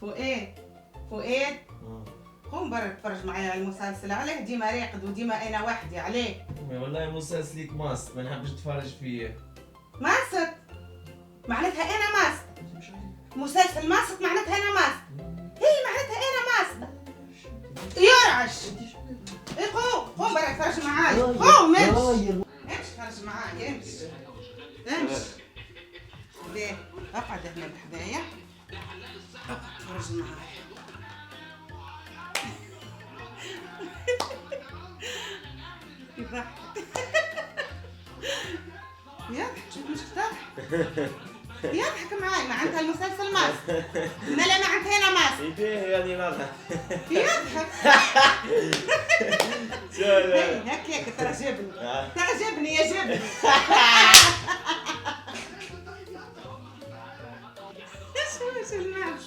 فؤاد فؤاد قوم برا اتفرج معايا على المسلسل. عليه ديما راقد وديما انا وحدي عليه؟ امي والله مسلسلك ماست ما نحبش تفرج فيه. ماست معناتها انا ماست. مسلسل ماست معناتها انا ماست. هي معناتها انا ماست. يرعش. ايه قوم برا اتفرج معايا. قوم امشي اتفرج معايا امشي. ليه اقعد هنا بحذايا اقعد اتفرج معايا. يضحك يضحك شوف مش تضحك يضحك معاي معناتها المسلسل ماس. ما لا معناتها انا ماس. يبيه يعني نضحك. يضحك هكاك تعجبني تعجبني يعجبني. شو المعنى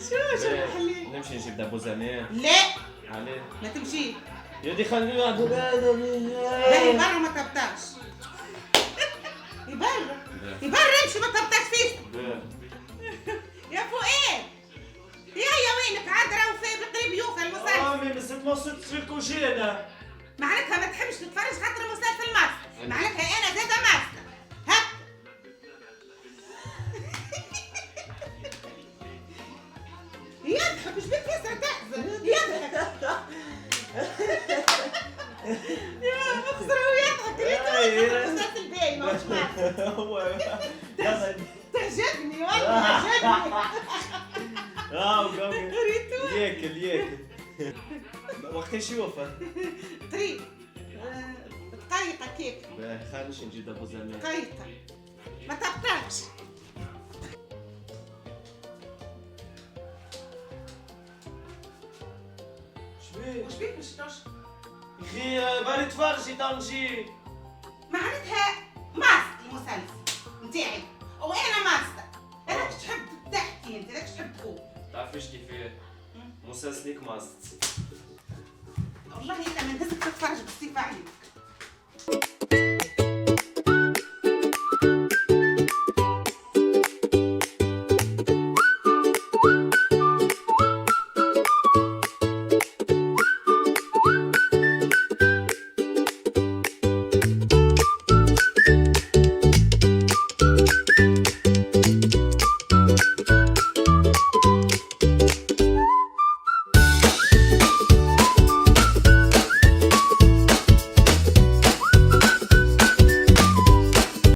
شو الحليب. نمشي نجيب دابو زمان. لا عليه ما تمشي. يدي خليني واحد باهي برا ما تبطاش. يبرر امشي ما تبطاش فيه. يا فؤاد يا وينك عاد راهو في بالقريب يوفى المسلسل. امي بس ما صرتش في الكوشينه. معناتها ما تحبش تتفرج خاطر المسلسل ماس. معناتها انا زاده ماس. هك يضحك مش بيك يسرى تحزن يضحك. يا مخزر هو يضحك. ريت المسلسل باين ماهوش ماس. هو تعجبني والله تعجبني. ريتو ياكل وقت يشوفه طريق دقيقة كيف. خلينا نمشي نجيب دابو زمان. دقيقة ما تبطلش. وش بيك مش تشرب؟ اخي بالي تفرجي تو نجي. معناتها ماست المسلسل نتاعي وانا ماست. راكش تحب تحكي انت راكش تحب تقول. تعرفيش كيفاه مسلسلك ماست.